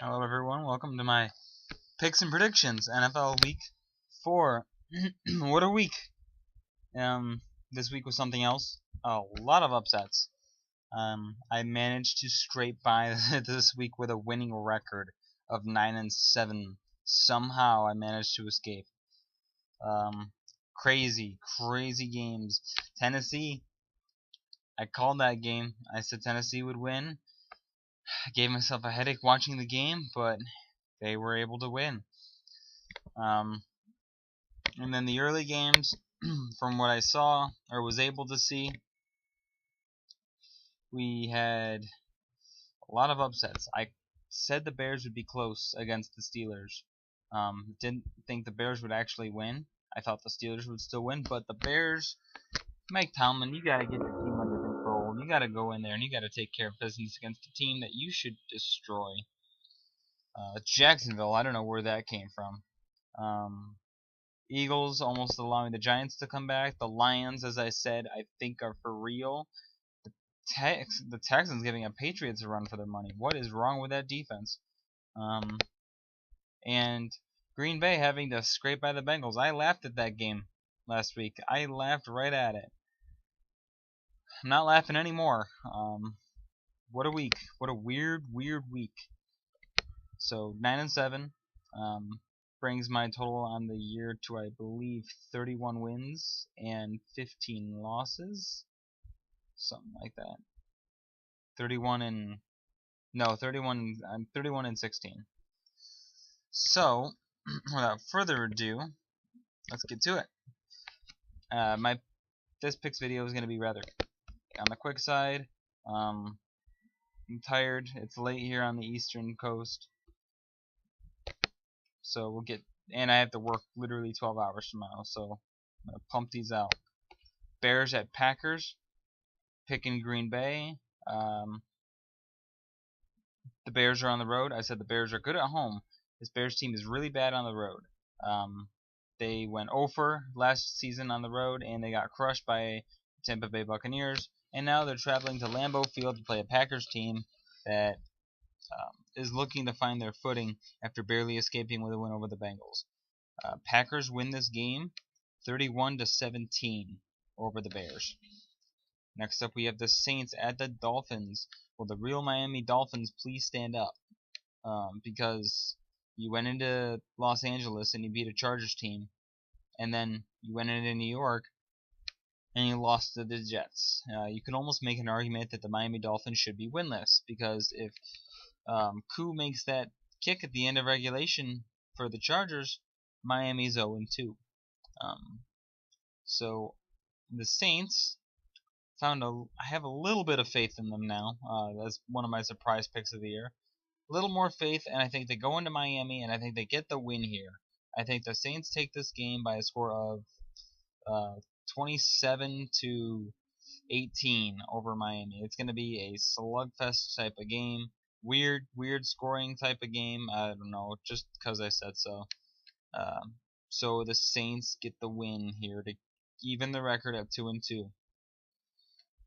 Hello everyone, welcome to my picks and predictions, NFL Week 4. What a week! This week was something else. A lot of upsets. I managed to scrape by this week with a winning record of 9-7. Somehow I managed to escape. Crazy games. Tennessee, I called that game. I said Tennessee would win. I gave myself a headache watching the game, but they were able to win. And then the early games, from what I saw or was able to see, we had a lot of upsets. I said the Bears would be close against the Steelers. Didn't think the Bears would actually win. I thought the Steelers would still win, but the Bears, Mike Tomlin, you got to get your team under control. You got to go in there and you got to take care of business against a team that you should destroy. Jacksonville, I don't know where that came from. Eagles almost allowing the Giants to come back. The Lions, as I said, I think are for real. The Texans giving a Patriots a run for their money. What is wrong with that defense? And Green Bay having to scrape by the Bengals. I laughed at that game last week. I laughed right at it. I'm not laughing anymore. What a week. What a weird week. So 9-7. Brings my total on the year to, I believe, 31 wins and 15 losses, something like that. 31 and 16. So, without further ado, let's get to it. This picks video is going to be rather on the quick side. I'm tired. It's late here on the Eastern Coast. So and I have to work literally 12 hours tomorrow, so I'm going to pump these out. Bears at Packers, picking Green Bay. The Bears are on the road. I said the Bears are good at home. This Bears team is really bad on the road. They went 0-for last season on the road, and they got crushed by Tampa Bay Buccaneers, and now they're traveling to Lambeau Field to play a Packers team that is looking to find their footing after barely escaping with a win over the Bengals. Packers win this game 31-17 over the Bears. Next up, we have the Saints at the Dolphins. Will the real Miami Dolphins please stand up? Because you went into Los Angeles and you beat a Chargers team, and then you went into New York and you lost to the Jets. You can almost make an argument that the Miami Dolphins should be winless, because if Koo makes that kick at the end of regulation for the Chargers, Miami's 0-2. So the Saints, I have a little bit of faith in them now. That's one of my surprise picks of the year. A little more faith, and I think they go into Miami, and I think they get the win here. I think the Saints take this game by a score of 27-18 over Miami. It's going to be a slugfest type of game. Weird scoring type of game. I don't know, just because I said so. So the Saints get the win here to even the record at 2-2.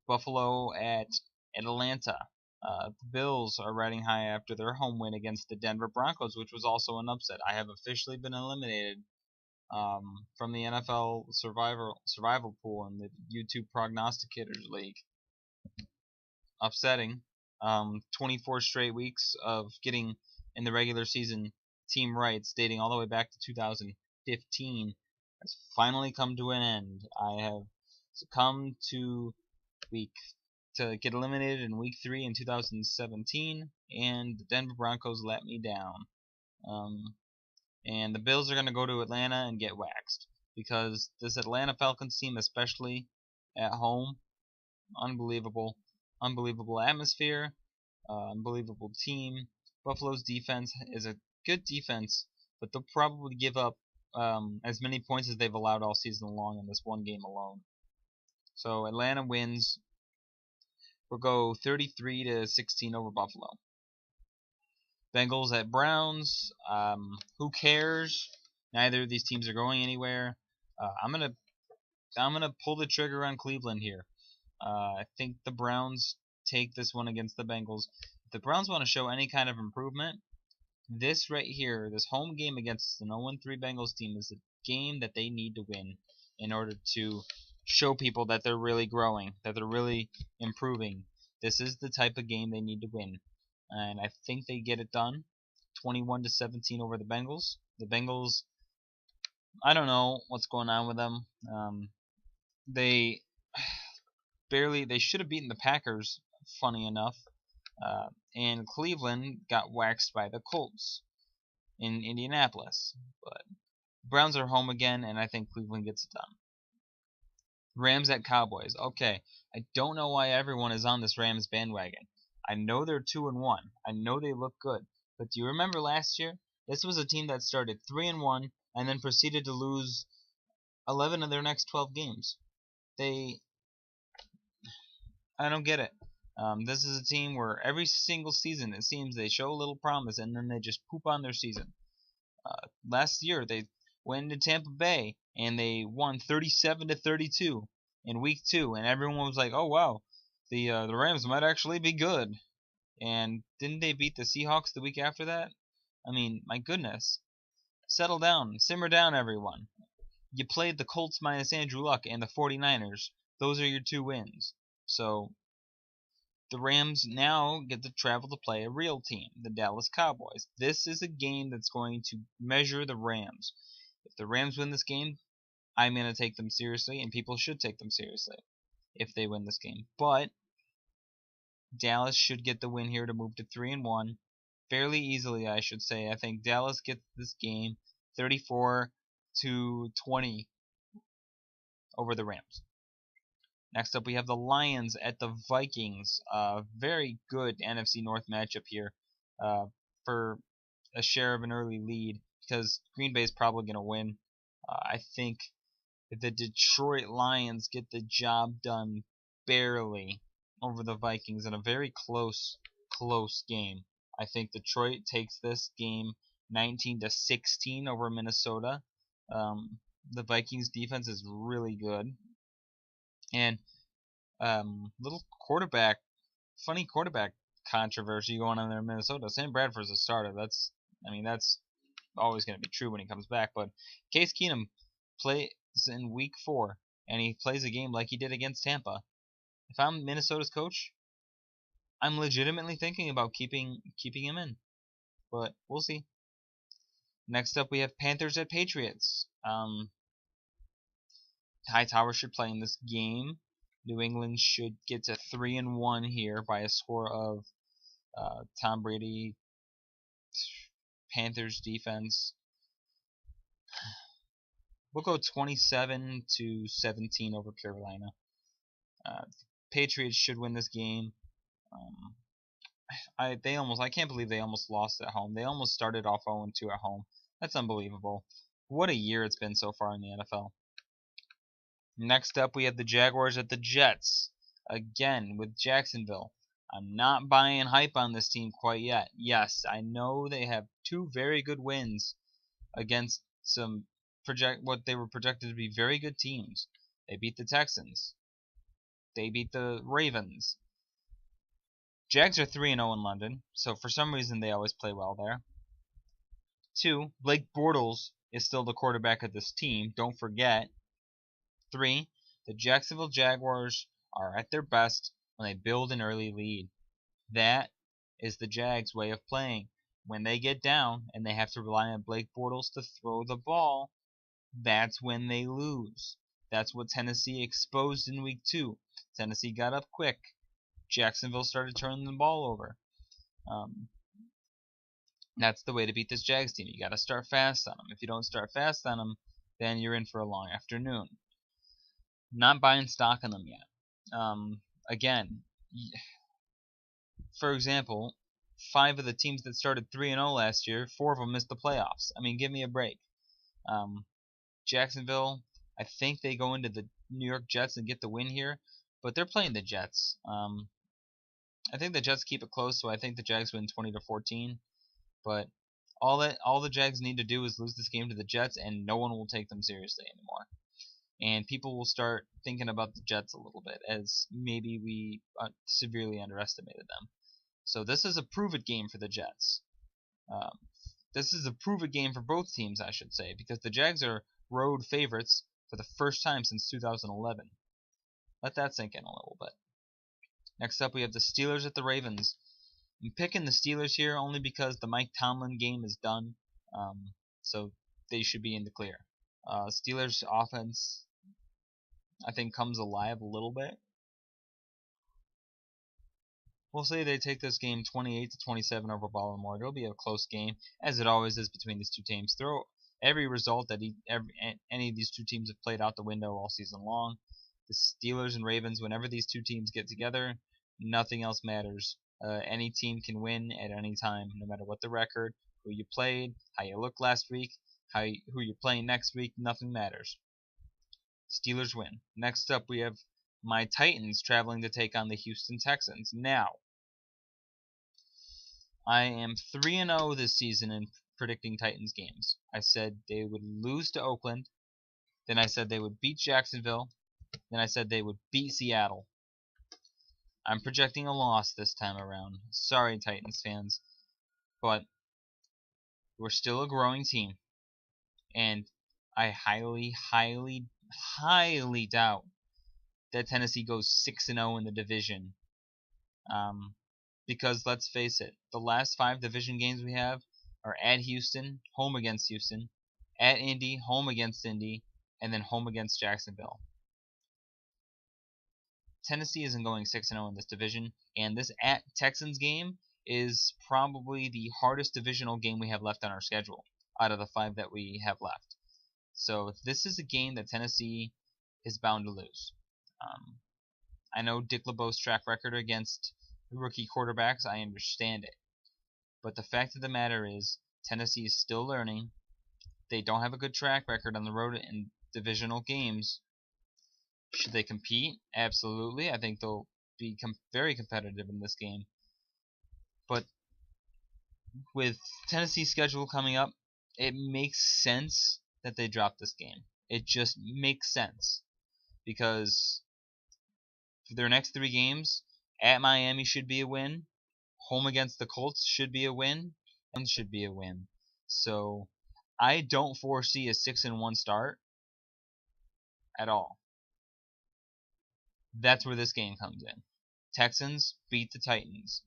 Buffalo at Atlanta. The Bills are riding high after their home win against the Denver Broncos, which was also an upset. I have officially been eliminated from the NFL survival pool in the YouTube Prognosticators League. Upsetting. 24 straight weeks of getting in the regular season team rights, dating all the way back to 2015, has finally come to an end. I have succumbed to get eliminated in week 3 in 2017, and the Denver Broncos let me down. And the Bills are going to go to Atlanta and get waxed, because this Atlanta Falcons team, especially at home, unbelievable atmosphere, unbelievable team. Buffalo's defense is a good defense, but they'll probably give up as many points as they've allowed all season long in this one game alone. So Atlanta wins. We'll go 33-16 over Buffalo. Bengals at Browns. Who cares? Neither of these teams are going anywhere. I'm gonna pull the trigger on Cleveland here. I think the Browns take this one against the Bengals. If the Browns want to show any kind of improvement, This right here, this home game against an 0-3 Bengals team, is a game that they need to win in order to show people that they're really growing, that they're really improving. This is the type of game they need to win, and I think they get it done. 21-17 over the Bengals. The Bengals, I don't know what's going on with them. They they should have beaten the Packers, funny enough. And Cleveland got waxed by the Colts in Indianapolis. But Browns are home again, and I think Cleveland gets it done. Rams at Cowboys. Okay, I don't know why everyone is on this Rams bandwagon. I know they're 2-1. I know they look good. But do you remember last year? This was a team that started 3-1 and then proceeded to lose 11 of their next 12 games. I don't get it. This is a team where every single season it seems they show a little promise and then they just poop on their season. Last year they went to Tampa Bay and they won 37-32 in week 2, and everyone was like, "Oh wow, the Rams might actually be good." And didn't they beat the Seahawks the week after that? I mean, my goodness. Settle down, simmer down, everyone. You played the Colts minus Andrew Luck and the 49ers. Those are your 2 wins. So the Rams now get to travel to play a real team, the Dallas Cowboys. This is a game that's going to measure the Rams. If the Rams win this game, I'm going to take them seriously, and people should take them seriously if they win this game. But Dallas should get the win here to move to 3-1 fairly easily, I should say. I think Dallas gets this game 34-20 over the Rams. Next up, we have the Lions at the Vikings. Very good NFC North matchup here for a share of an early lead because Green Bay is probably going to win. I think the Detroit Lions get the job done barely over the Vikings in a very close game. I think Detroit takes this game 19-16 over Minnesota. The Vikings defense is really good. And little funny quarterback controversy going on there in Minnesota. Sam Bradford's a starter. That's always going to be true when he comes back. But Case Keenum plays in week 4, and he plays a game like he did against Tampa. If I'm Minnesota's coach, I'm legitimately thinking about keeping him in. But we'll see. Next up, we have Panthers at Patriots. Hightower should play in this game. New England should get to 3-1 here by a score of Tom Brady. Panthers defense. We'll go 27-17 over Carolina. Patriots should win this game. I can't believe they almost lost at home. They almost started off 0-2 at home. That's unbelievable. What a year it's been so far in the NFL. Next up, we have the Jaguars at the Jets. Again, with Jacksonville. I'm not buying hype on this team quite yet. Yes, I know they have 2 very good wins against what they were projected to be very good teams. They beat the Texans. They beat the Ravens. Jags are 3-0 in London, so for some reason they always play well there. 2, Blake Bortles is still the quarterback of this team. Don't forget. 3, the Jacksonville Jaguars are at their best when they build an early lead. That is the Jags' way of playing. When they get down and they have to rely on Blake Bortles to throw the ball, that's when they lose. That's what Tennessee exposed in week 2. Tennessee got up quick. Jacksonville started turning the ball over. That's the way to beat this Jags team. You got to start fast on them. If you don't start fast on them, then you're in for a long afternoon. Not buying stock on them yet. Again, for example, 5 of the teams that started 3-0 last year, 4 of them missed the playoffs. I mean, give me a break. Jacksonville, I think they go into the New York Jets and get the win here, but they're playing the Jets. I think the Jets keep it close, so I think the Jags win 20-14. But all the Jags need to do is lose this game to the Jets, and no one will take them seriously anymore. And people will start thinking about the Jets a little bit, as maybe we severely underestimated them. So this is a prove-it game for the Jets. this is a prove-it game for both teams, I should say, because the Jags are road favorites for the first time since 2011. Let that sink in a little bit. Next up, we have the Steelers at the Ravens. I'm picking the Steelers here only because the Mike Tomlin game is done, so they should be in the clear. Steelers offense, I think, comes alive a little bit. We'll say they take this game 28-27 over Baltimore. It'll be a close game, as it always is between these two teams. Throw every result that any of these two teams have played out the window all season long. The Steelers and Ravens, whenever these two teams get together, nothing else matters. Any team can win at any time, no matter what the record, who you played, how you looked last week, who you're playing next week, nothing matters. Steelers win. Next up, we have my Titans traveling to take on the Houston Texans. Now, I am 3-0 this season in predicting Titans games. I said they would lose to Oakland, then I said they would beat Jacksonville, then I said they would beat Seattle. I'm projecting a loss this time around. Sorry, Titans fans, but we're still a growing team, and I highly doubt that Tennessee goes 6-0 in the division. Because let's face it, the last 5 division games we have are at Houston, home against Houston, at Indy, home against Indy, and then home against Jacksonville. Tennessee isn't going 6-0 in this division, and this at Texans game is probably the hardest divisional game we have left on our schedule out of the 5 that we have left. So this is a game that Tennessee is bound to lose. I know Dick LeBeau's track record against rookie quarterbacks, I understand it. But the fact of the matter is, Tennessee is still learning. They don't have a good track record on the road in divisional games. Should they compete? Absolutely. I think they'll be very competitive in this game. But with Tennessee's schedule coming up, it makes sense that they drop this game. It just makes sense. Because for their next 3 games, at Miami should be a win, home against the Colts should be a win, and should be a win. So I don't foresee a 6-1 start at all. That's where this game comes in. Texans beat the Titans,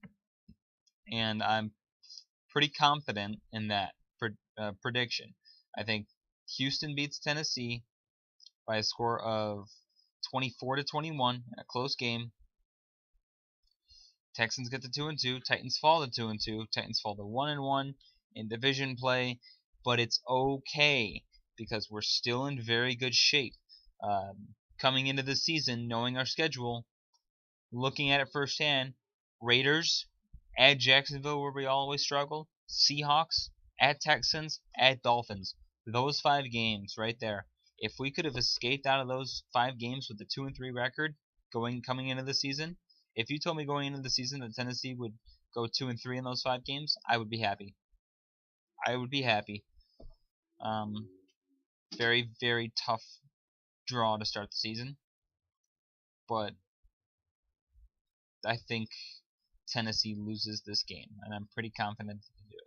and I'm pretty confident in that prediction. I think Houston beats Tennessee by a score of 24-21 in a close game. Texans get to 2-2. Titans fall to 2-2. Titans fall to 1-1 in division play, but it's okay because we're still in very good shape. Coming into the season, knowing our schedule, looking at it firsthand, Raiders at Jacksonville where we always struggle, Seahawks at Texans at Dolphins. Those 5 games right there. If we could have escaped out of those 5 games with the 2-3 record coming into the season, if you told me going into the season that Tennessee would go 2-3 in those 5 games, I would be happy. I would be happy. Very, very tough draw to start the season, but I think Tennessee loses this game, and I'm pretty confident they do.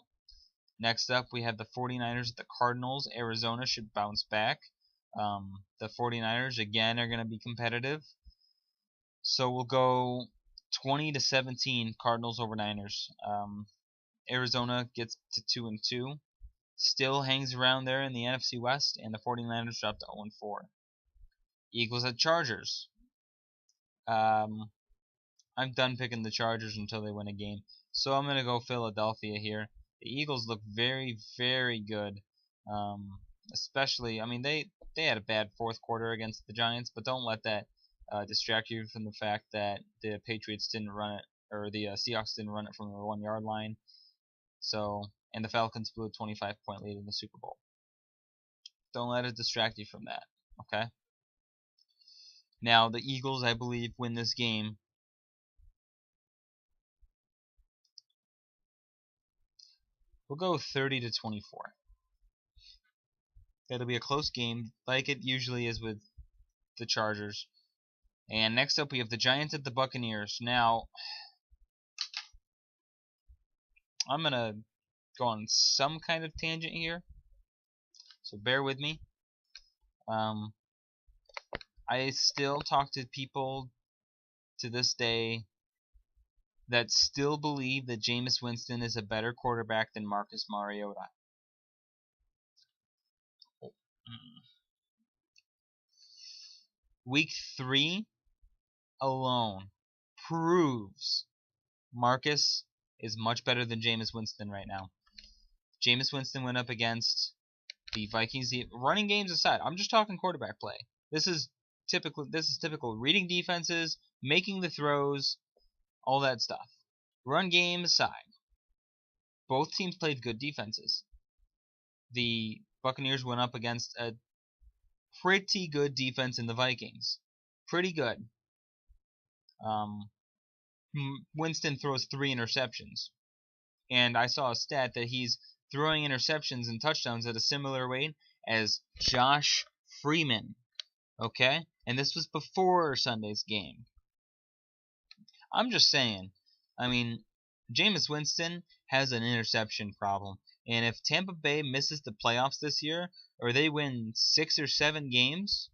Next up, we have the 49ers at the Cardinals. Arizona should bounce back. The 49ers, again, are going to be competitive. So we'll go 20-17 Cardinals over Niners. Arizona gets to 2-2. Still hangs around there in the NFC West, and the 49ers drop to 0-4. Eagles at Chargers. I'm done picking the Chargers until they win a game, so I'm going to go Philadelphia here. The Eagles look very, very good. Especially, I mean, they had a bad 4th quarter against the Giants, but don't let that distract you from the fact that the Patriots didn't run it, or the Seahawks didn't run it from the 1-yard line. So, and the Falcons blew a 25-point lead in the Super Bowl. Don't let it distract you from that, okay? Now, the Eagles, I believe, win this game. We'll go 30-24. It'll be a close game, like it usually is with the Chargers. And next up, we have the Giants at the Buccaneers. Now, I'm going to go on some kind of tangent here, so bear with me. I still talk to people to this day that still believe that Jameis Winston is a better quarterback than Marcus Mariota. Week 3 alone proves Marcus is much better than Jameis Winston right now. Jameis Winston went up against the Vikings. Running games aside, I'm just talking quarterback play. This is typical reading defenses, making the throws, all that stuff. Run game aside, both teams played good defenses. The Buccaneers went up against a pretty good defense in the Vikings. Pretty good. Winston throws 3 interceptions. And I saw a stat that he's throwing interceptions and touchdowns at a similar rate as Josh Freeman. Okay? And this was before Sunday's game. I'm just saying. I mean, Jameis Winston has an interception problem. And if Tampa Bay misses the playoffs this year, or they win 6 or 7 games,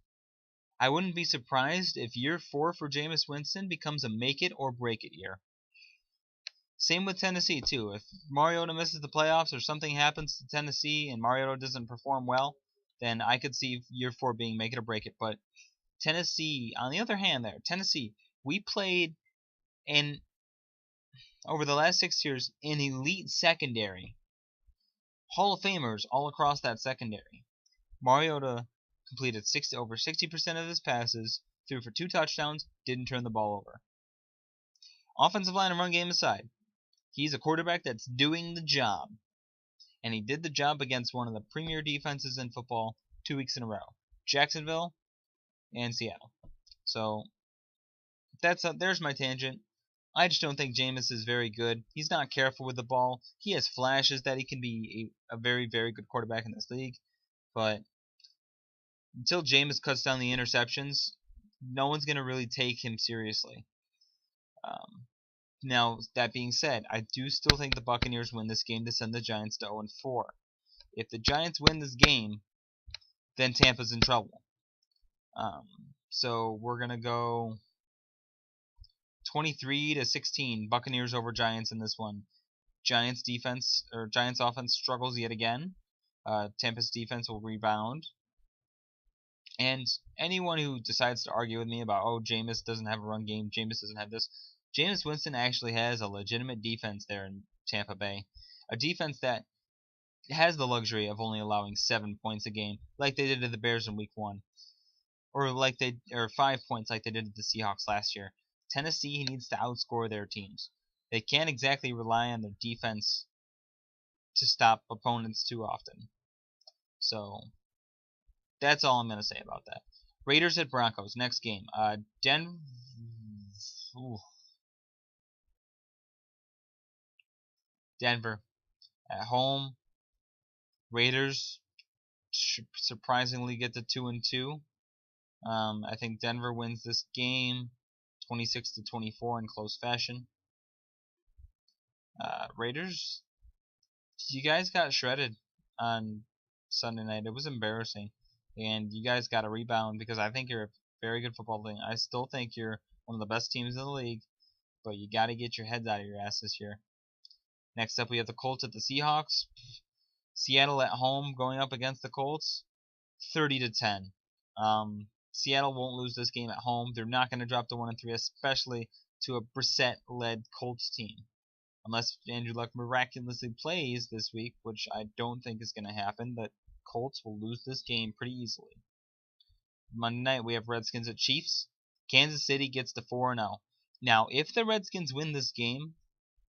I wouldn't be surprised if year 4 for Jameis Winston becomes a make it or break it year. Same with Tennessee too. If Mariota misses the playoffs or something happens to Tennessee and Mariota doesn't perform well, then I could see year 4 being make it or break it. But Tennessee, on the other hand, we played in over the last 6 years an elite secondary. Hall of Famers all across that secondary. Mariota completed over 60% of his passes, threw for 2 touchdowns, didn't turn the ball over. Offensive line and run game aside, he's a quarterback that's doing the job. And he did the job against one of the premier defenses in football 2 weeks in a row. Jacksonville and Seattle. So there's my tangent. I just don't think Jameis is very good. He's not careful with the ball. He has flashes that he can be a very, very good quarterback in this league. But until Jameis cuts down the interceptions, no one's going to really take him seriously. Now, that being said, I do still think the Buccaneers win this game to send the Giants to 0-4. If the Giants win this game, then Tampa's in trouble. So we're going to go 23-16, Buccaneers over Giants in this one. Giants offense struggles yet again. Tampa's defense will rebound. And anyone who decides to argue with me about, oh, Jameis doesn't have a run game, Jameis doesn't have this, Jameis Winston actually has a legitimate defense there in Tampa Bay. A defense that has the luxury of only allowing 7 points a game, like they did to the Bears in Week 1. Or 5 points like they did to the Seahawks last year. Tennessee needs to outscore their teams. They can't exactly rely on their defense to stop opponents too often. So that's all I'm going to say about that. Raiders at Broncos, next game. Denver at home. Raiders surprisingly get to 2-2. I think Denver wins this game 26-24 in close fashion. Raiders, you guys got shredded on Sunday night. It was embarrassing. And you guys got to rebound because I think you're a very good football team. I still think you're one of the best teams in the league, but you got to get your heads out of your ass this year. Next up, we have the Colts at the Seahawks. Seattle at home going up against the Colts, 30-10. Seattle won't lose this game at home. They're not going to drop to 1-3, especially to a Brissett-led Colts team. Unless Andrew Luck miraculously plays this week, which I don't think is going to happen, the Colts will lose this game pretty easily. Monday night, we have Redskins at Chiefs. Kansas City gets to 4-0. Now, if the Redskins win this game,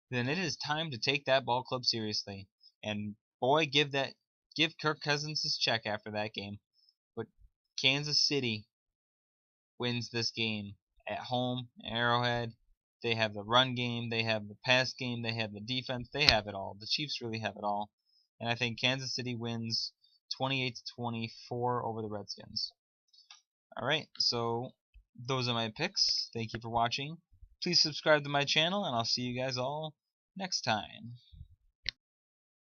then it is time to take that ball club seriously. And boy, give Kirk Cousins his check after that game. But Kansas City wins this game at home, Arrowhead. They have the run game, they have the pass game, they have the defense, they have it all. The Chiefs really have it all. And I think Kansas City wins 28-24 over the Redskins. Alright, so those are my picks. Thank you for watching. Please subscribe to my channel, and I'll see you guys all next time.